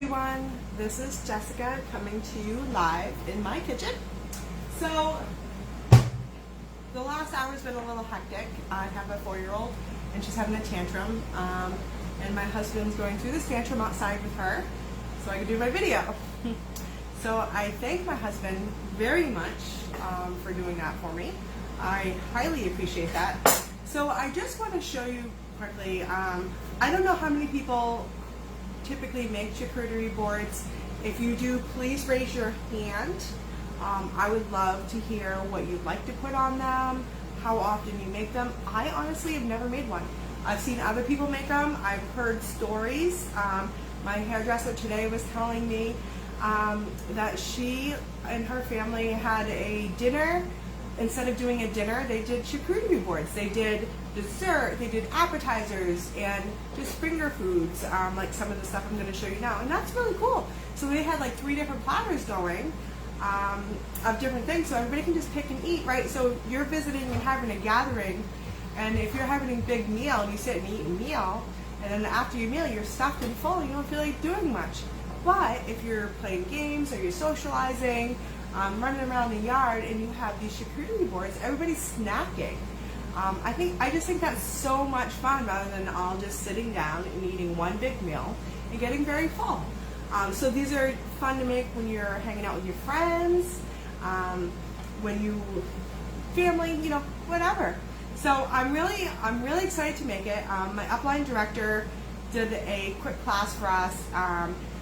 Everyone, this is Jessica coming to you live in my kitchen. So the last hour's been a little hectic. I have a 4-year-old and she's having a tantrum, and my husband's going through this tantrum outside with her so I can do my video. So I thank my husband very much for doing that for me. I highly appreciate that. So I just want to show you quickly, I don't know how many people typically make charcuterie boards. If you do, please raise your hand. I would love to hear what you'd like to put on them, how often you make them. I honestly have never made one. I've seen other people make them. I've heard stories. My hairdresser today was telling me that she and her family had a dinner. Instead of doing a dinner, they did charcuterie boards. They did dessert, they did appetizers, and just finger foods, like some of the stuff I'm going to show you now. And that's really cool. So they had like 3 different platters going of different things, so everybody can just pick and eat, right? So you're visiting and having a gathering, and if you're having a big meal, and you sit and eat a meal, and then after your meal, you're stuffed and full, you don't feel like doing much. But if you're playing games or you're socializing, running around the yard, and you have these charcuterie boards, everybody's snacking. I just think that's so much fun rather than all just sitting down and eating one big meal and getting very full. So these are fun to make when you're hanging out with your friends, when you family, you know, whatever. So I'm really excited to make it. My upline director did a quick class for us,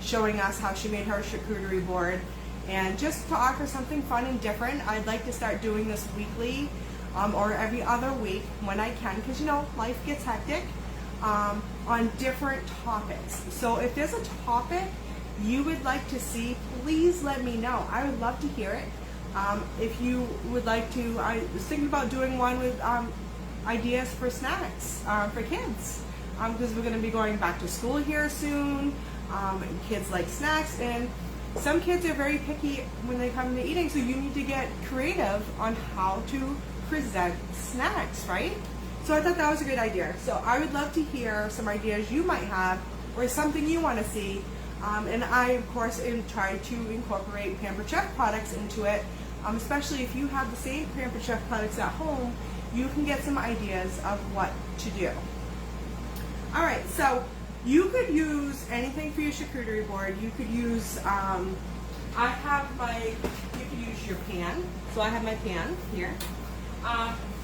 showing us how she made her charcuterie board. And just to offer something fun and different, I'd like to start doing this weekly or every other week when I can, because you know, life gets hectic, on different topics. So if there's a topic you would like to see, please let me know. I would love to hear it. If you would like to, I was thinking about doing one with ideas for snacks for kids, because we're going to be going back to school here soon. Kids like snacks, and some kids are very picky when they come to eating, so you need to get creative on how to present snacks, right? So I thought that was a good idea. So I would love to hear some ideas you might have, or something you want to see. And I, of course, try to incorporate Pampered Chef products into it, especially if you have the same Pampered Chef products at home, you can get some ideas of what to do. All right, so you could use anything for your charcuterie board. You could use, you could use your pan. So I have my pan here.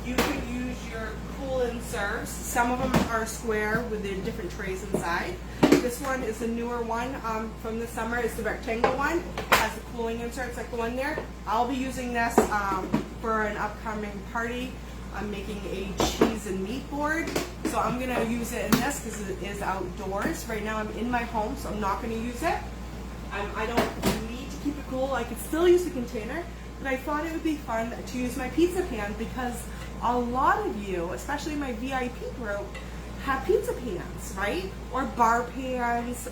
You could use your cool and serves. Some of them are square with the different trays inside. This one is the newer one from the summer. It's the rectangle one. It has the cooling inserts like the one there. I'll be using this for an upcoming party. I'm making a cheese and meat board, so I'm going to use it in this because it is outdoors. Right now I'm in my home, so I'm not going to use it. I don't need to keep it cool. I could still use the container, but I thought it would be fun to use my pizza pan because a lot of you, especially my VIP group, have pizza pans, right? Or bar pans.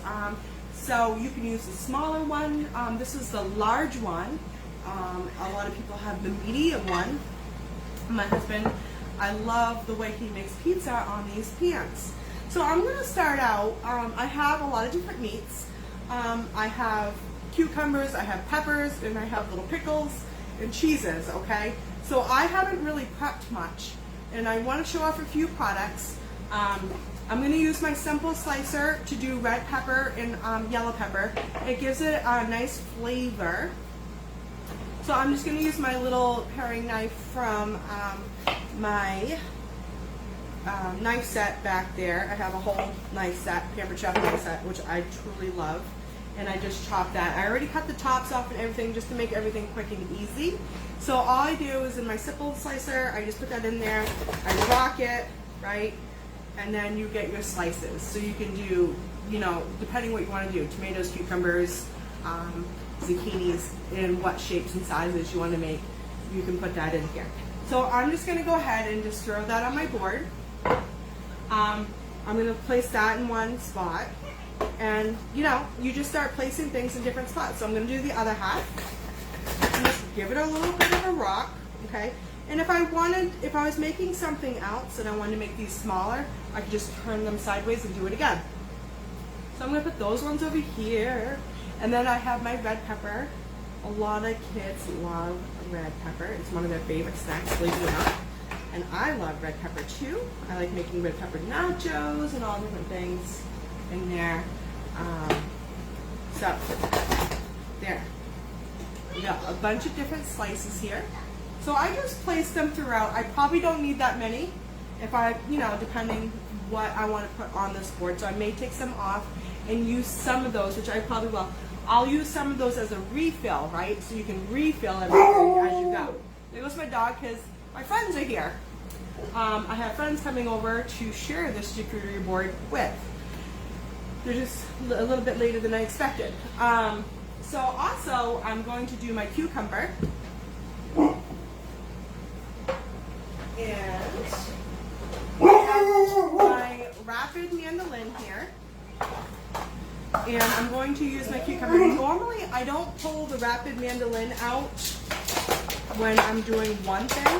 So you can use the smaller one. This is the large one. A lot of people have the medium one. My husband, I love the way he makes pizza on these pans. So I'm going to start out, I have a lot of different meats. I have cucumbers, I have peppers, and I have little pickles and cheeses, okay? So I haven't really prepped much, and I want to show off a few products. I'm going to use my simple slicer to do red pepper and yellow pepper. It gives it a nice flavor. So I'm just going to use my little paring knife from my knife set back there. I have a whole knife set, Pampered Chef knife set, which I truly love. And I just chopped that. I already cut the tops off and everything just to make everything quick and easy. So all I do is in my simple slicer, I just put that in there. I rock it, right? And then you get your slices. So you can do, you know, depending what you want to do, tomatoes, cucumbers, zucchinis, in what shapes and sizes you want to make, you can put that in here. So I'm just going to go ahead and just throw that on my board. I'm going to place that in one spot, and you know, you just start placing things in different spots. So I'm going to do the other half and just give it a little bit of a rock, okay? And if I was making something else and I wanted to make these smaller, I could just turn them sideways and do it again. So I'm gonna put those ones over here. And then I have my red pepper. A lot of kids love red pepper. It's one of their favorite snacks, believe it or not. And I love red pepper too. I like making red pepper nachos and all different things in there. So, there. We got a bunch of different slices here. So I just place them throughout. I probably don't need that many if I, depending what I want to put on this board. So I may take some off and use some of those, which I probably will. I'll use some of those as a refill, right? So you can refill everything as you go. There goes my dog because my friends are here. I have friends coming over to share this charcuterie board with. They're just a little bit later than I expected. So also, I'm going to do my cucumber. And my rapid mandolin here. And I'm going to use my cucumber. Normally, I don't pull the rapid mandolin out when I'm doing one thing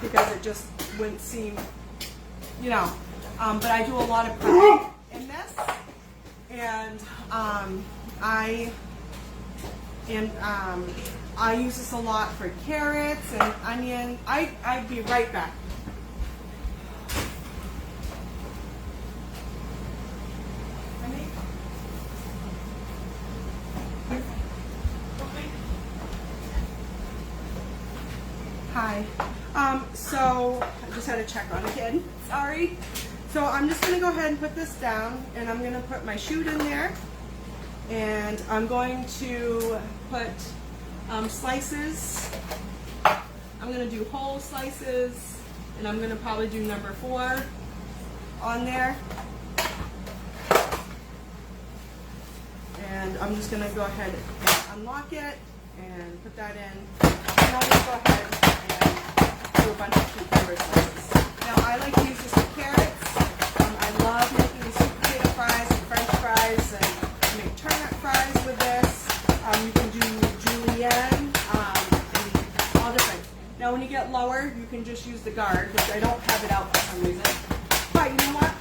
because it just wouldn't seem, but I do a lot of prepping in this. And I use this a lot for carrots and onion. I'd be right back. Hi. So I just had to check on a kid. Sorry. So I'm just going to go ahead and put this down, and I'm going to put my shoot in there, and I'm going to put slices. I'm going to do whole slices, and I'm going to probably do number 4 on there. And I'm just going to go ahead and unlock it and put that in. And I'm going to go ahead and do a bunch of cucumber slices. Now I like to use this with carrots. I love making the sweet potato fries and French fries, and make turnip fries with this. You can do julienne and all different. Now when you get lower, you can just use the guard, which I don't have it out for some reason. But you know what?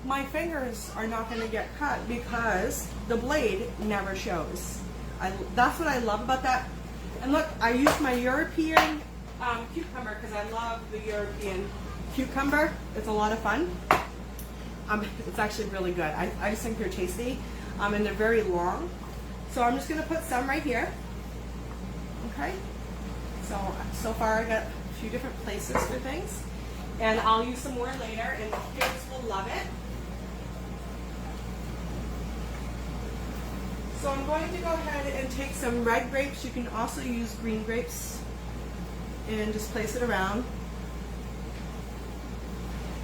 My fingers are not going to get cut because the blade never shows. That's what I love about that. And look, I used my European cucumber because I love the European cucumber. It's a lot of fun. It's actually really good. I just think they're tasty, and they're very long. So I'm just going to put some right here. Okay. So far I got a few different places for things, and I'll use some more later, and the kids will love it. So I'm going to go ahead and take some red grapes. You can also use green grapes, and just place it around.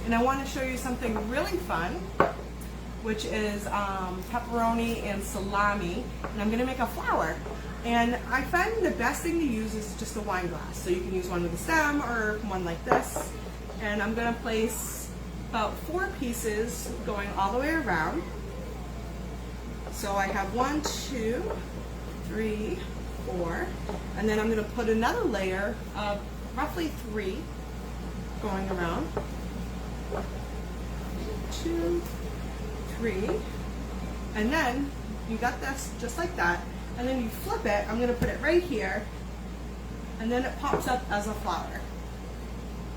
And I want to show you something really fun, which is pepperoni and salami. And I'm going to make a flour. And I find the best thing to use is just a wine glass. So you can use one with a stem or one like this. And I'm going to place about 4 pieces going all the way around. So I have 1, 2, 3, 4. And then I'm going to put another layer of roughly 3 going around. 2, 3, and then you got this just like that, and then you flip it. I'm going to put it right here, and then it pops up as a flower.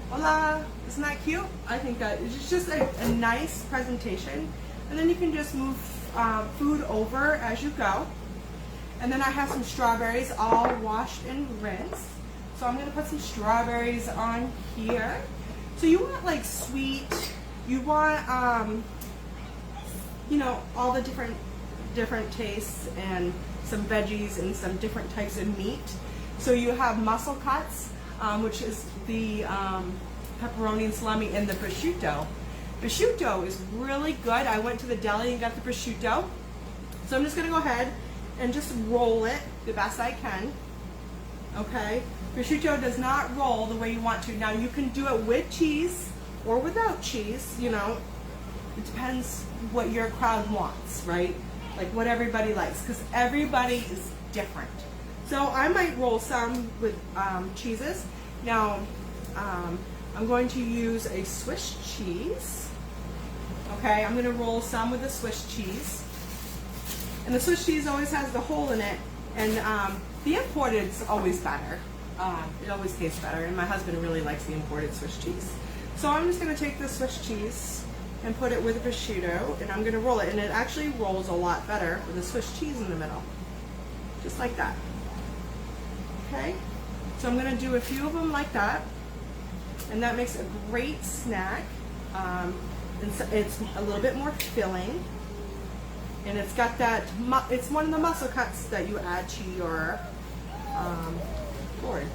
Voila! Isn't that cute? I think that it's just a nice presentation, and then you can just move food over as you go. And then I have some strawberries all washed and rinsed, so I'm going to put some strawberries on here. So you want like sweet, you want all the different tastes, and some veggies and some different types of meat. So you have muscle cuts, which is the pepperoni and salami, and the prosciutto. Prosciutto is really good. I went to the deli and got the prosciutto. So I'm just going to go ahead and just roll it the best I can. Okay? Prosciutto does not roll the way you want to. Now you can do it with cheese or without cheese, It depends what your crowd wants, right? Like what everybody likes, because everybody is different. So I might roll some with cheeses. Now I'm going to use a Swiss cheese. Okay, I'm gonna roll some with the Swiss cheese. And the Swiss cheese always has the hole in it, and the imported is always better. It always tastes better, and my husband really likes the imported Swiss cheese. So I'm just gonna take the Swiss cheese and put it with the prosciutto, and I'm gonna roll it, and it actually rolls a lot better with the Swiss cheese in the middle. Just like that. Okay, so I'm gonna do a few of them like that, and that makes a great snack. It's a little bit more filling, and it's got that, it's one of the muscle cuts that you add to your board.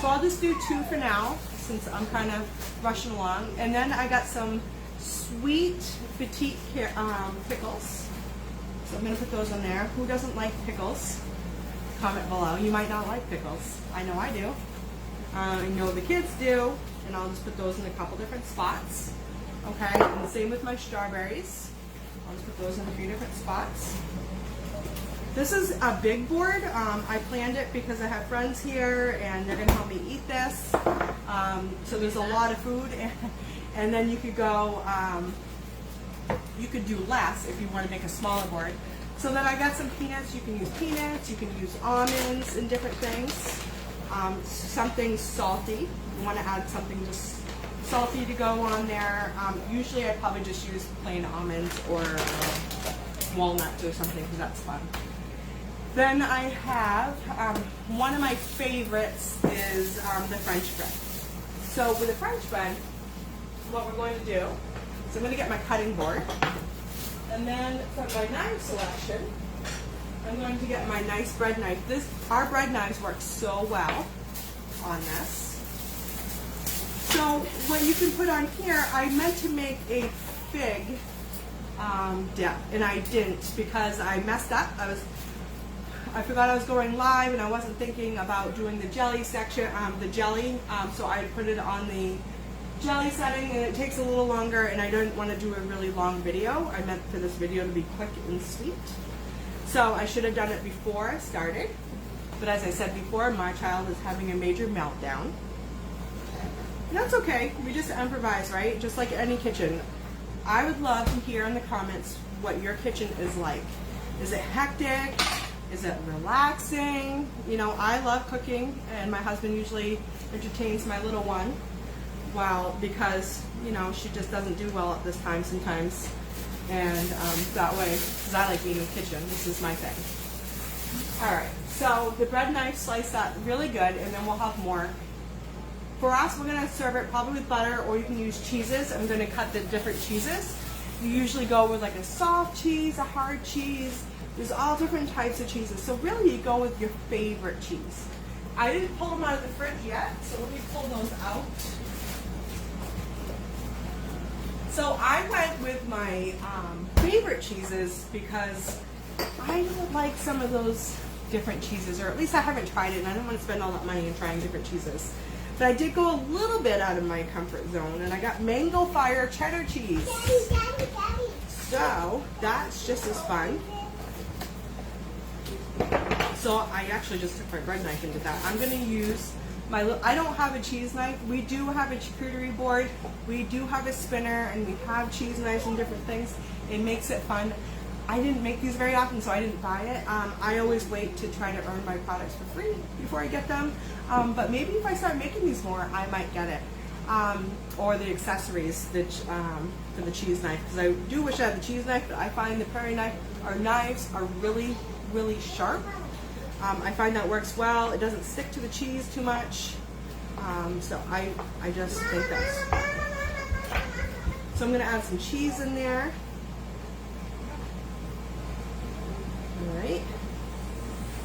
So I'll just do 2 for now, since I'm kind of rushing along. And then I got some sweet petite pickles. So I'm gonna put those in there. Who doesn't like pickles? Comment below. You might not like pickles. I know I do. I know the kids do. And I'll just put those in a couple different spots. Okay, and the same with my strawberries. I'll just put those in a few different spots. This is a big board. I planned it because I have friends here and they're gonna help me eat this. So there's a lot of food, and then you could go, you could do less if you want to make a smaller board. So then I got some peanuts. You can use peanuts, you can use almonds and different things. Something salty. You want to add something just salty to go on there. Usually I probably just use plain almonds or walnuts or something because that's fun. Then I have, one of my favorites is the French bread. So with the French bread, what we're going to do is I'm going to get my cutting board, and then for my knife selection, I'm going to get my nice bread knife. Our bread knives work so well on this. So what you can put on here, I meant to make a fig dip, and I didn't because I messed up. I forgot I was going live, and I wasn't thinking about doing the jelly section, so I put it on the jelly setting, and it takes a little longer, and I didn't want to do a really long video. I meant for this video to be quick and sweet. So I should have done it before I started, but as I said before, my child is having a major meltdown. And that's okay, we just improvise, right? Just like any kitchen. I would love to hear in the comments what your kitchen is like. Is it hectic? Is it relaxing? You know, I love cooking, and my husband usually entertains my little one. Well, because, you know, she just doesn't do well at this time sometimes. And that way, because I like being in the kitchen, this is my thing. All right, so the bread knife sliced that really good, and then we'll have more. For us, we're gonna serve it probably with butter, or you can use cheeses. I'm gonna cut the different cheeses. You usually go with like a soft cheese, a hard cheese. There's all different types of cheeses. So really you go with your favorite cheese. I didn't pull them out of the fridge yet, so let me pull those out. So I went with my favorite cheeses because I don't like some of those different cheeses, or at least I haven't tried it, and I don't want to spend all that money in trying different cheeses. But I did go a little bit out of my comfort zone, and I got Mango Fire cheddar cheese. Daddy. So that's just as fun. So I actually just took my bread knife and did that. I'm going to use my I don't have a cheese knife. We do have a charcuterie board. We do have a spinner, and we have cheese knives and different things. It makes it fun. I didn't make these very often, so I didn't buy it. I always wait to try to earn my products for free before I get them. But maybe if I start making these more, I might get it. Or the accessories for the cheese knife. Because I do wish I had the cheese knife, but I find the prairie knife, our knives are really, really sharp. I find that works well. It doesn't stick to the cheese too much. So I just think that's. So I'm going to add some cheese in there. Alright,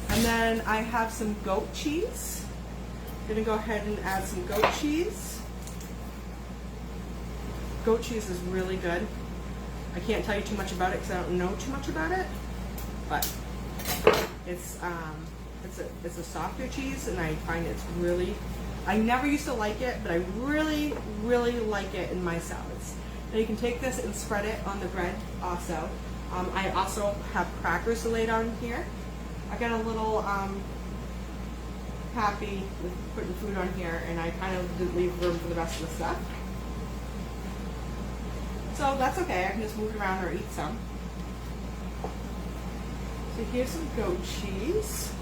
and then I have some goat cheese. I'm going to go ahead and add some goat cheese. Goat cheese is really good. I can't tell you too much about it because I don't know too much about it, but it's a softer cheese, and I find it's really, I never used to like it, but I really, really like it in my salads. Now you can take this and spread it on the bread also. I also have crackers laid on here. I got a little happy with putting food on here, and I kind of didn't leave room for the rest of the stuff. So that's okay, I can just move it around or eat some. So here's some goat cheese.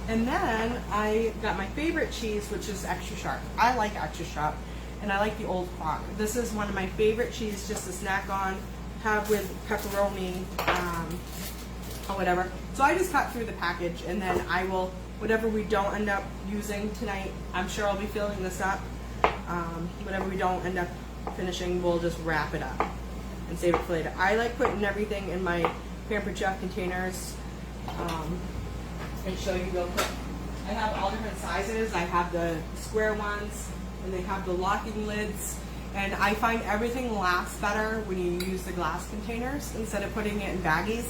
And then I got my favorite cheese, which is extra sharp. I like extra sharp, and I like the Old Crock. This is one of my favorite cheese just to snack on, have with pepperoni, or whatever. So I just cut through the package, and then I will, whatever we don't end up using tonight, I'm sure I'll be filling this up. Whatever we don't end up finishing, we'll just wrap it up and save it for later. I like putting everything in my Pampered Chef containers. And show you real quick. I have all different sizes. I have the square ones, and they have the locking lids. And I find everything lasts better when you use the glass containers instead of putting it in baggies.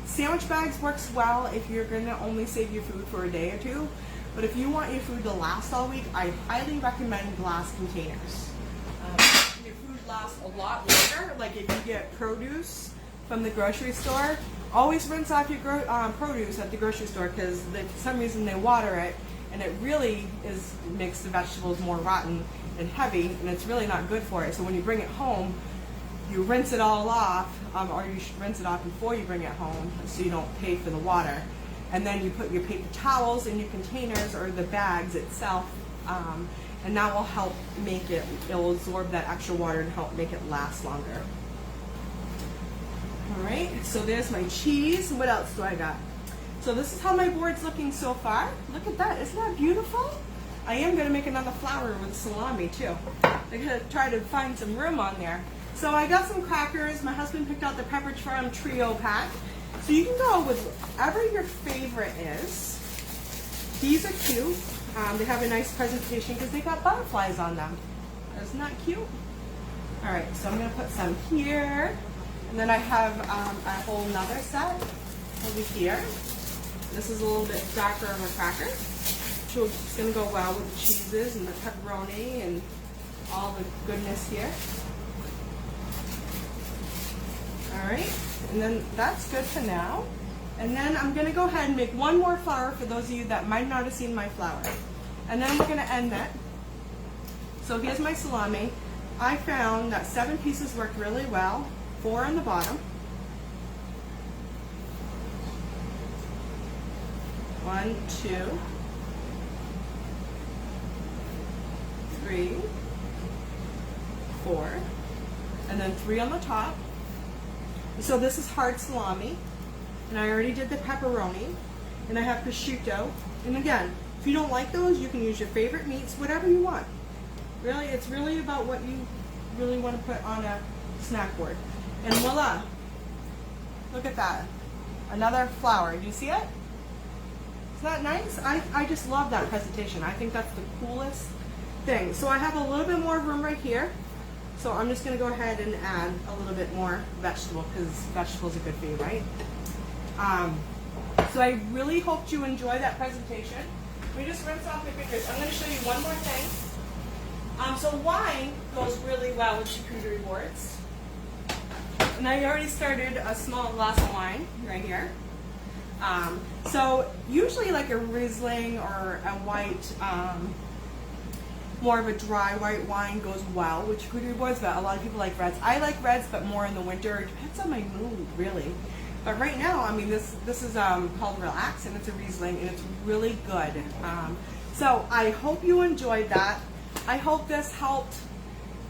Sandwich bags works well if you're gonna only save your food for a day or two. But if you want your food to last all week, I highly recommend glass containers. Your food lasts a lot longer. Like if you get produce from the grocery store, always rinse off your produce at the grocery store, because for some reason they water it, and it really makes the vegetables more rotten and heavy, and it's really not good for it. So when you bring it home, you rinse it all off, or you should rinse it off before you bring it home so you don't pay for the water. And then you put your paper towels in your containers or the bags itself, and that will help make it'll absorb that extra water and help make it last longer. Alright, so there's my cheese. What else do I got? So this is how my board's looking so far. Look at that, isn't that beautiful? I am going to make another flour with salami too. I'm going to try to find some room on there. So I got some crackers. My husband picked out the Peppered Chef Trio pack. So you can go with whatever your favorite is. These are cute. They have a nice presentation because they got butterflies on them. Isn't that cute? Alright, so I'm going to put some here. And then I have a whole nother set over here. This is a little bit darker of a cracker. So it's going to go well with the cheeses and the pepperoni and all the goodness here. Alright, and then that's good for now. And then I'm going to go ahead and make one more flour for those of you that might not have seen my flour. And then we're going to end it. So here's my salami. I found that 7 pieces worked really well. 4 on the bottom. 1, 2, 3, 4, and then 3 on the top. So this is hard salami, and I already did the pepperoni, and I have prosciutto. And again, if you don't like those, you can use your favorite meats, whatever you want. Really, it's really about what you really want to put on a snack board. And voila, look at that, another flower. Do you see it? Isn't that nice? I just love that presentation. I think that's the coolest thing. So I have a little bit more room right here. So I'm just going to go ahead and add a little bit more vegetable, because vegetables are good for you, right? So I really hoped you enjoy that presentation. Let me just rinse off my fingers. I'm going to show you one more thing. So wine goes really well with charcuterie boards. And I already started a small glass of wine right here. So usually like a Riesling or a white, more of a dry white wine goes well with charcuterie boards, but a lot of people like reds. I like reds, but more in the winter. It depends on my mood, really. But right now, I mean, this is called Relax, and it's a Riesling, and it's really good. So I hope you enjoyed that. I hope this helped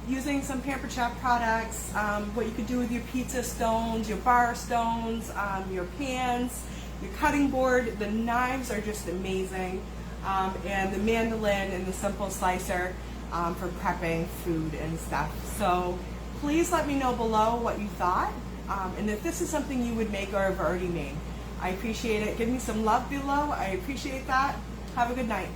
using some Pampered Chef products, what you could do with your pizza stones, your bar stones, your pans, your cutting board. The knives are just amazing, and the mandolin and the simple slicer for prepping food and stuff. So please let me know below what you thought, and if this is something you would make or have already made. I appreciate it. Give me some love below. I appreciate that. Have a good night.